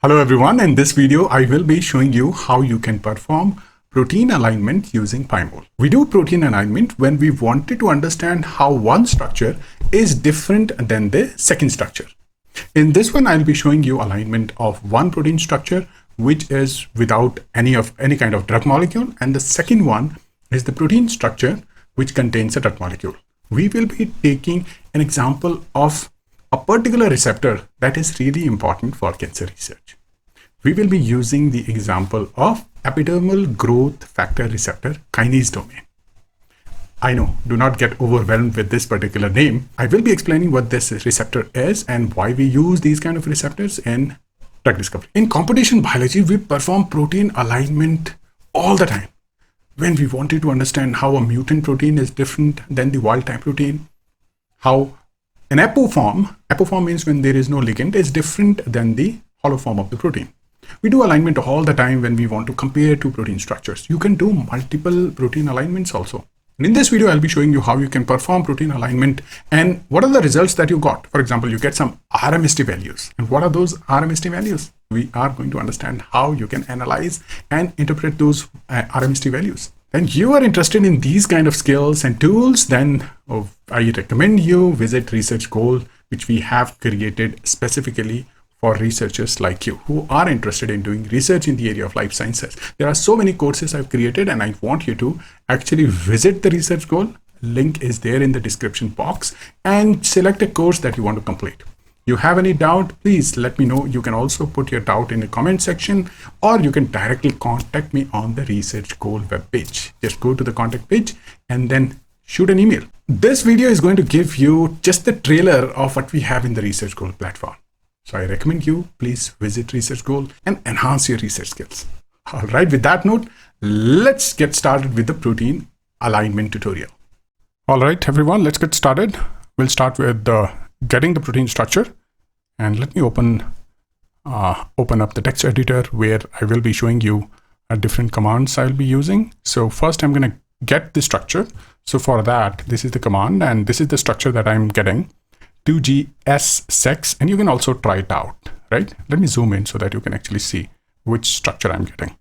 Hello everyone, in this video I will be showing you how you can perform protein alignment using PyMOL. We do protein alignment when we wanted to understand how one structure is different than the second structure. In this one I'll be showing you alignment of one protein structure which is without any kind of drug molecule, and the second one is the protein structure which contains a drug molecule. We will be taking an example of a particular receptor that is really important for cancer research. We will be using the example of epidermal growth factor receptor kinase domain. I know, do not get overwhelmed with this particular name. I will be explaining what this receptor is and why we use these kind of receptors in drug discovery. In computational biology, we perform protein alignment all the time. When we wanted to understand how a mutant protein is different than the wild type protein, how an apoform means when there is no ligand, is different than the hollow form of the protein. We do alignment all the time when we want to compare two protein structures. You can do multiple protein alignments also. And in this video, I'll be showing you how you can perform protein alignment and what are the results that you got. For example, you get some RMSD values. And what are those RMSD values? We are going to understand how you can analyze and interpret those RMSD values. And you are interested in these kind of skills and tools, then I recommend you visit ResearchGoal, which we have created specifically for researchers like you who are interested in doing research in the area of life sciences. There are so many courses I've created, and I want you to actually visit the ResearchGoal. Link is there in the description box, and select a course that you want to complete. You have any doubt, please let me know. You can also put your doubt in the comment section, or you can directly contact me on the ResearchGoal webpage. Just go to the contact page and then shoot an email. This video is going to give you just the trailer of what we have in the ResearchGoal platform. So I recommend you please visit ResearchGoal and enhance your research skills. All right, with that note, let's get started with the protein alignment tutorial. All right, everyone, let's get started. We'll start with getting the protein structure, and let me open up the text editor where I will be showing you different commands I'll be using. So first I'm going to get the structure. So for that, this is the command, and this is the structure that I'm getting, 2GS6, and you can also try it out, right? Let me zoom in so that you can actually see which structure I'm getting.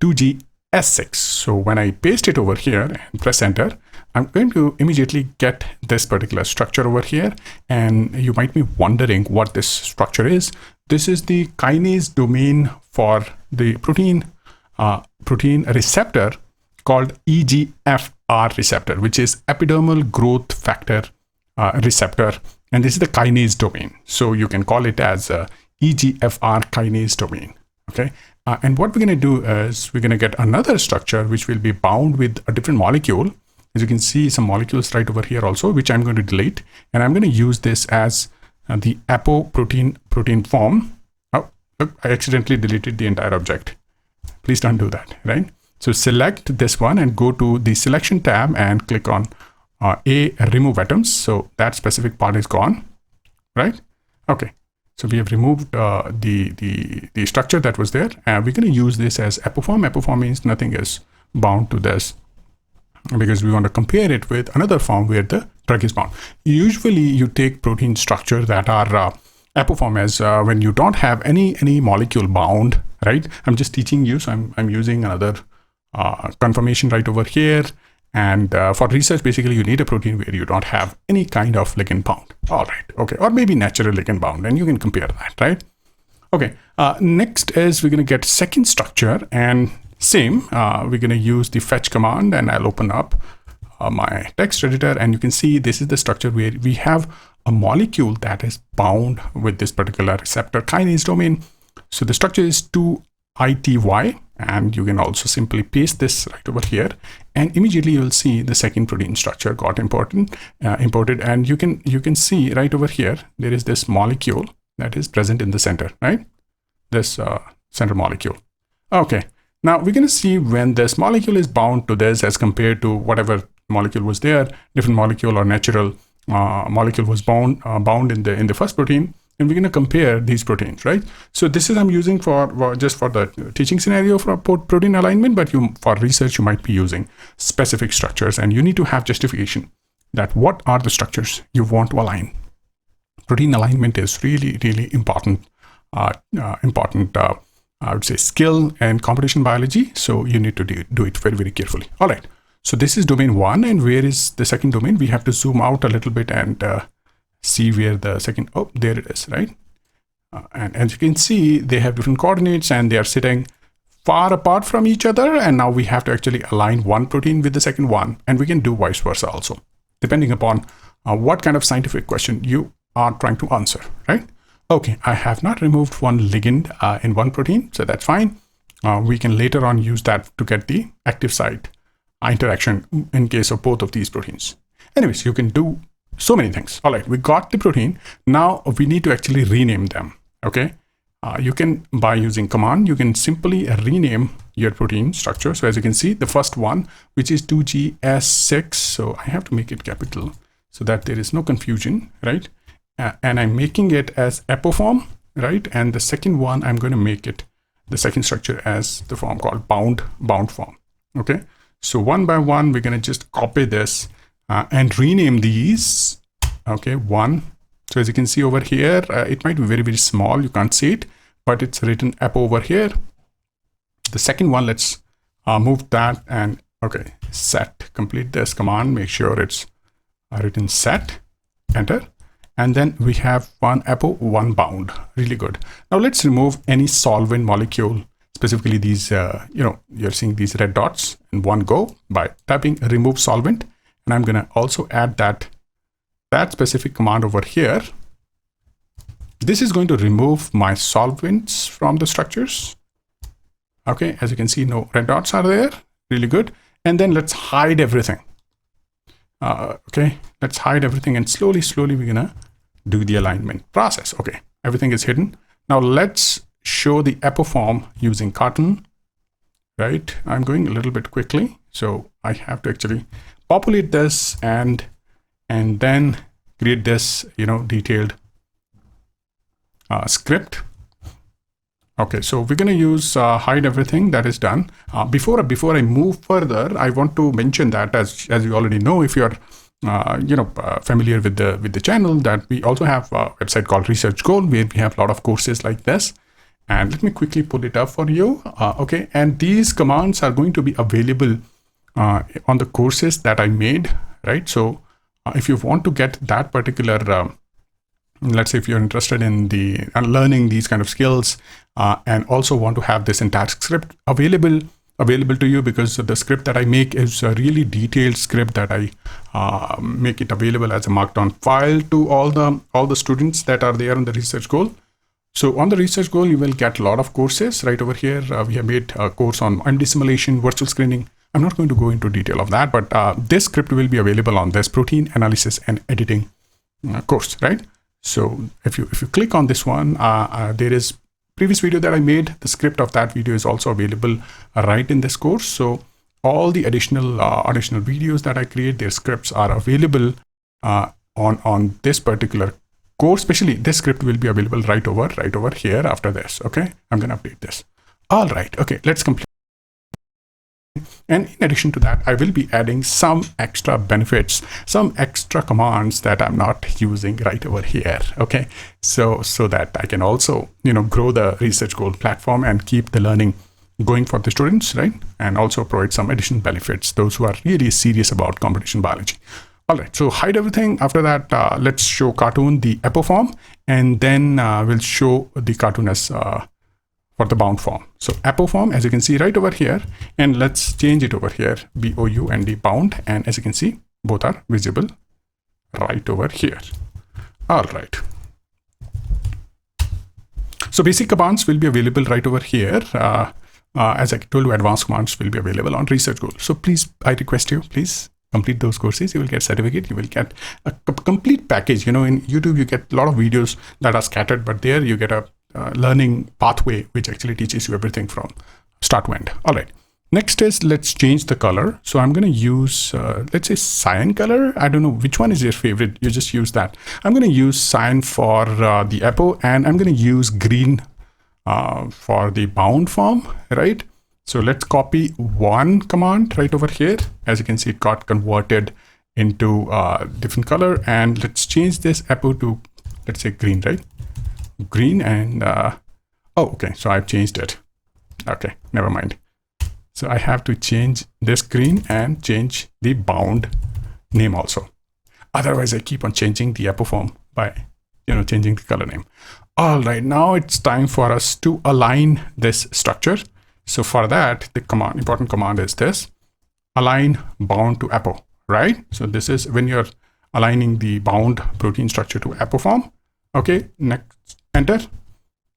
2GS6. So when I paste it over here and press enter, I'm going to immediately get this particular structure over here, and you might be wondering what this structure is. This is the kinase domain for the protein receptor called EGFR receptor, which is epidermal growth factor receptor, and this is the kinase domain. So you can call it as EGFR kinase domain. Okay, and what we're going to do is we're going to get another structure which will be bound with a different molecule. As you can see, some molecules right over here also, which I'm going to delete, and I'm going to use this as the apoprotein form. Oh, look, I accidentally deleted the entire object. Please don't do that, right? So select this one and go to the selection tab and click on remove atoms. So that specific part is gone, right? Okay. So we have removed the structure that was there, and we're going to use this as apoform. Apoform means nothing is bound to this, because we want to compare it with another form where the drug is bound. Usually you take protein structure that are apoform as when you don't have any molecule bound, right? I'm just teaching you, so I'm using another conformation right over here. And for research, basically you need a protein where you don't have any kind of ligand bound. All right, okay, or maybe natural ligand bound, and you can compare that, right? Okay, next is we're going to get second structure, and same, we're going to use the fetch command, and I'll open up my text editor, and you can see this is the structure where we have a molecule that is bound with this particular receptor kinase domain. So the structure is 2ITY, and you can also simply paste this right over here, and immediately you'll see the second protein structure got imported, and you can see right over here there is this molecule that is present in the center, right? This center molecule. Okay. Now we're going to see when this molecule is bound to this as compared to whatever molecule was there, different molecule or natural molecule was bound in the first protein, and we're going to compare these proteins, right? So this is I'm using for just for the teaching scenario for protein alignment, but for research you might be using specific structures, and you need to have justification that what are the structures you want to align. Protein alignment is really, really important important, I would say, skill in computational biology. So you need to do it very, very carefully. All right. So this is domain 1. And where is the second domain? We have to zoom out a little bit and see where the second, oh, there it is, right? And as you can see, they have different coordinates and they are sitting far apart from each other. And now we have to actually align one protein with the second one. And we can do vice versa also, depending upon what kind of scientific question you are trying to answer, right? Okay, I have not removed one ligand in one protein, so that's fine. We can later on use that to get the active site interaction in case of both of these proteins. Anyways, you can do so many things. All right, we got the protein. Now we need to actually rename them, okay? You can, by using command, you can simply rename your protein structure. So as you can see, the first one, which is 2GS6, so I have to make it capital so that there is no confusion, right? And I'm making it as apoform, right? And the second one, I'm going to make it the second structure as the form called bound form, okay? So one by one, we're going to just copy this and rename these, okay? One. So as you can see over here, it might be very, very small. You can't see it, but it's written apo over here. The second one, let's move that and, okay, set, complete this command. Make sure it's written set, enter. And then we have one apo, one bound. Really good. Now let's remove any solvent molecule, specifically these, you're seeing these red dots in one go by typing remove solvent. And I'm going to also add that specific command over here. This is going to remove my solvents from the structures. Okay, as you can see, no red dots are there. Really good. And then let's hide everything. Okay, let's hide everything and slowly we're gonna do the alignment process. Okay, everything is hidden. Now let's show the apoform using cartoon, right? I'm going a little bit quickly, so I have to actually populate this and then create this, detailed script. Okay, so we're going to use hide everything. That is done. Before I move further, I want to mention that as you already know, if you're familiar with the channel, that we also have a website called Research Goal, where we have a lot of courses like this. And let me quickly pull it up for you. Okay, and these commands are going to be available on the courses that I made, right? So if you want to get that particular let's say if you're interested in learning these kind of skills and also want to have this entire script available to you, because the script that I make is a really detailed script that I make it available as a markdown file to all the students that are there on the Research Goal. So on the Research Goal, you will get a lot of courses right over here. We have made a course on MD simulation, virtual screening. I'm not going to go into detail of that, but this script will be available on this protein analysis and editing course, right? So if you click on this one, there is previous video that I made. The script of that video is also available right in this course. So all the additional videos that I create, their scripts are available on this particular course. Especially this script will be available right over here after this. Okay, I'm going to update this. All right. Okay, let's complete. And in addition to that, I will be adding some extra benefits, some extra commands that I'm not using right over here. Okay, so that I can also, grow the Research Goal platform and keep the learning going for the students, right? And also provide some additional benefits, those who are really serious about computational biology. All right, so hide everything. After that, let's show cartoon the apoform, and then we'll show the cartoon as for the bound form. So apoform, as you can see right over here, and let's change it over here, BOUND bound, and as you can see, both are visible right over here. All right. So basic commands will be available right over here. As I told you, advanced commands will be available on Research Goal. So please, I request you, please complete those courses. You will get certificate. You will get a complete package. In YouTube, you get a lot of videos that are scattered, but there you get a learning pathway which actually teaches you everything from start to end. All right, next is let's change the color. So I'm going to use let's say cyan color. I don't know which one is your favorite, you just use that. I'm going to use cyan for the apo, and I'm going to use green for the bound form, right? So let's copy one command right over here. As you can see, it got converted into different color, and let's change this apo to, let's say, green, right? Green, and Oh, okay. So I've changed it. Okay, never mind. So I have to change this green and change the bound name also. Otherwise, I keep on changing the epiform by, changing the color name. All right, now it's time for us to align this structure. So for that, the important command is this: align bound to apo, right? So this is when you're aligning the bound protein structure to apoform. Okay, next, enter.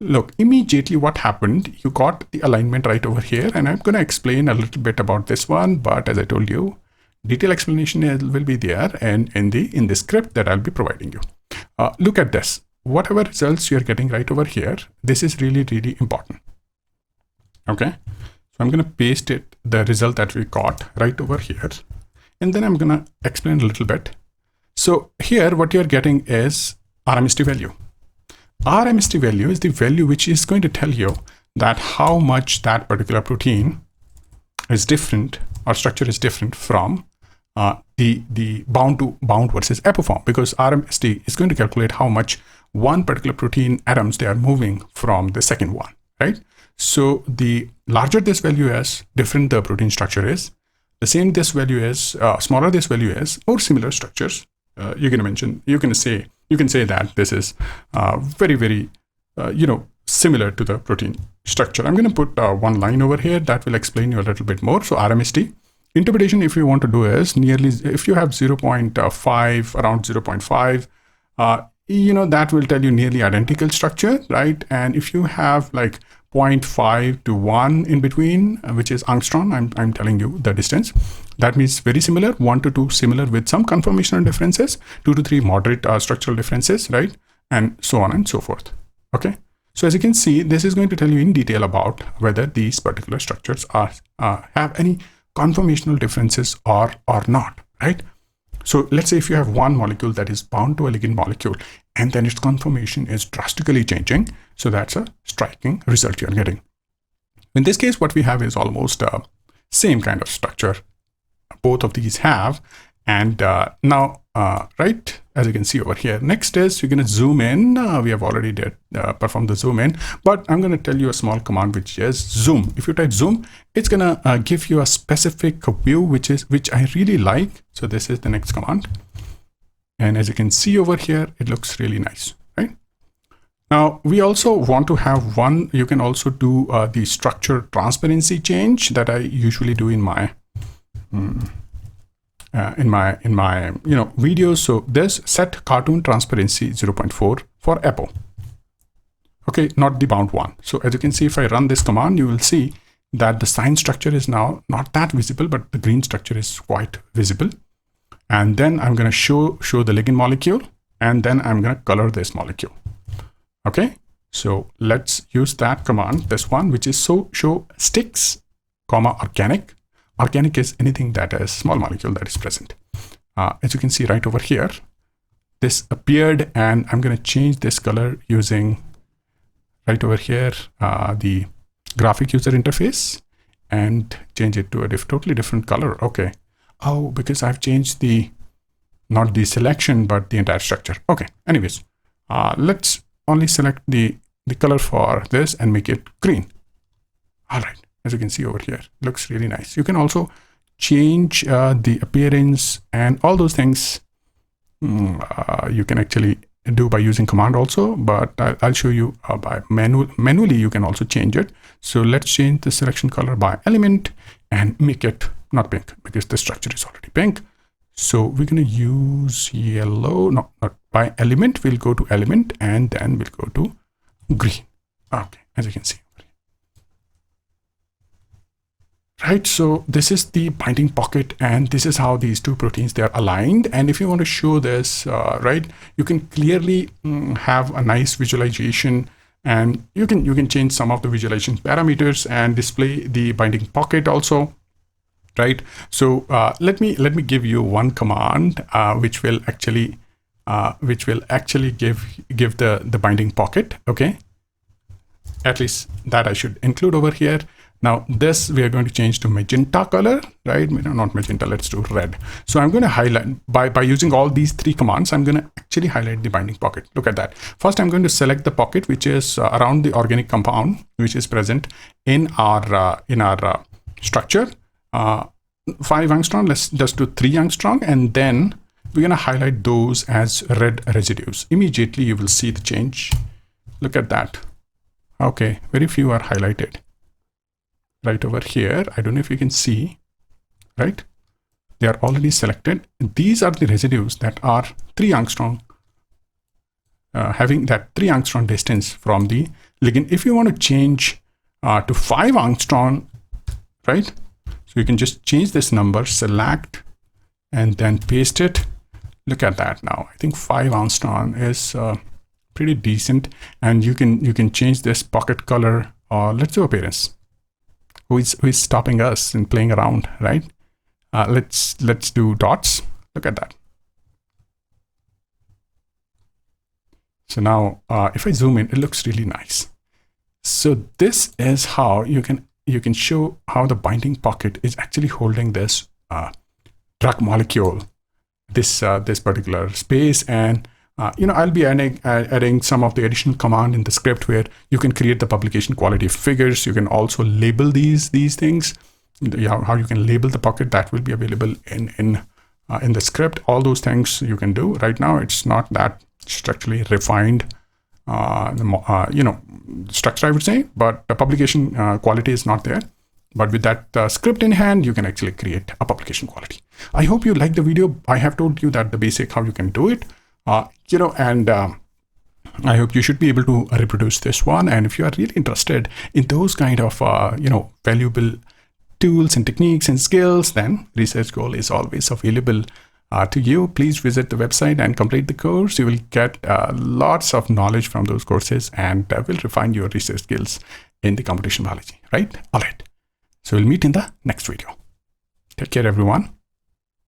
Look, immediately what happened, you got the alignment right over here, and I'm going to explain a little bit about this one, but as I told you, detailed explanation will be there and in the script that I'll be providing you. Look at this. Whatever results you're getting right over here, this is really, really important. Okay, so I'm going to paste the result that we got right over here, and then I'm going to explain a little bit. So here, what you're getting is RMSD value. RMSD value is the value which is going to tell you that how much that particular protein is different or structure is different from the bound versus apoform, because RMSD is going to calculate how much one particular protein atoms they are moving from the second one, right? So the larger this value is, different the protein structure is. The same this value is, smaller this value is, or similar structures. You can say that this is very, very, similar to the protein structure. I'm going to put one line over here that will explain you a little bit more. So RMSD interpretation, if you want to do, is nearly, if you have 0.5, around 0.5, that will tell you nearly identical structure, right? And if you have like 0.5 to 1 in between, which is angstrom, I'm telling you the distance, that means very similar. 1 to 2 similar with some conformational differences, 2 to 3 moderate structural differences, right? And so on and so forth. Okay, so as you can see, this is going to tell you in detail about whether these particular structures have any conformational differences or not, right? So let's say if you have one molecule that is bound to a ligand molecule and then its conformation is drastically changing, so that's a striking result you're getting. In this case, what we have is almost same kind of structure both of these have. And now, right, as you can see over here, next is you're going to zoom in. We have already performed the zoom in, but I'm going to tell you a small command, which is zoom. If you type zoom, it's going to give you a specific view, which I really like. So this is the next command. And as you can see over here, it looks really nice, right? Now, we also want to have one, you can also do the structure transparency change that I usually do in my videos. So this set cartoon transparency 0.4 for apo. Okay, not the bound one. So as you can see, if I run this command, you will see that the sign structure is now not that visible, but the green structure is quite visible. And then I'm going to show the ligand molecule, and then I'm going to color this molecule. Okay, so let's use that command, this one, which is show sticks, organic. Organic is anything that is small molecule that is present. As you can see right over here, this appeared, and I'm going to change this color using right over here, the graphic user interface, and change it to a totally different color. Okay. Oh, because I've changed not the selection, but the entire structure. Okay. Anyways, let's only select the color for this and make it green. All right. As you can see over here, looks really nice. You can also change the appearance and all those things. You can actually do by using command also, but I'll show you by manually. You can also change it. So let's change the selection color by element and make it not pink, because the structure is already pink. So we're going to use yellow, not by element. We'll go to element and then we'll go to green. Okay, as you can see. Right, so this is the binding pocket, and this is how these two proteins, they are aligned. And if you want to show this, right, you can clearly have a nice visualization, and you can change some of the visualization parameters and display the binding pocket also, right? So let me give you one command which will actually give the binding pocket. Okay, at least that I should include over here. Now this we are going to change to magenta color, right? Not magenta, let's do red. So I'm going to highlight by using all these three commands. I'm going to actually highlight the binding pocket. Look at that. First, I'm going to select the pocket which is around the organic compound which is present in our structure. 5 angstrom. Let's just do 3 angstrom, and then we're going to highlight those as red residues. Immediately you will see the change. Look at that. Okay, very few are highlighted. Right over here, I don't know if you can see, right? They are already selected. These are the residues that are 3 angstrom, having that 3 angstrom distance from the ligand. If you want to change to 5 angstrom, right? So you can just change this number, select, and then paste it. Look at that now. I think 5 angstrom is pretty decent, and you can change this pocket color. Let's do appearance. Who is stopping us and playing around, right? Let's do dots. Look at that. So now if I zoom in, it looks really nice. So this is how you can show how the binding pocket is actually holding this drug molecule, this particular space. And I'll be adding some of the additional command in the script where you can create the publication quality figures. You can also label these things. How you can label the pocket, that will be available in the script. All those things you can do. Right now, it's not that structurally refined, structure, I would say, but the publication quality is not there. But with that script in hand, you can actually create a publication quality. I hope you liked the video. I have told you that the basic how you can do it. And I hope you should be able to reproduce this one. And if you are really interested in those kind of, valuable tools and techniques and skills, then Research Goal is always available to you. Please visit the website and complete the course. You will get lots of knowledge from those courses, and will refine your research skills in the computational biology, right? All right. So we'll meet in the next video. Take care, everyone.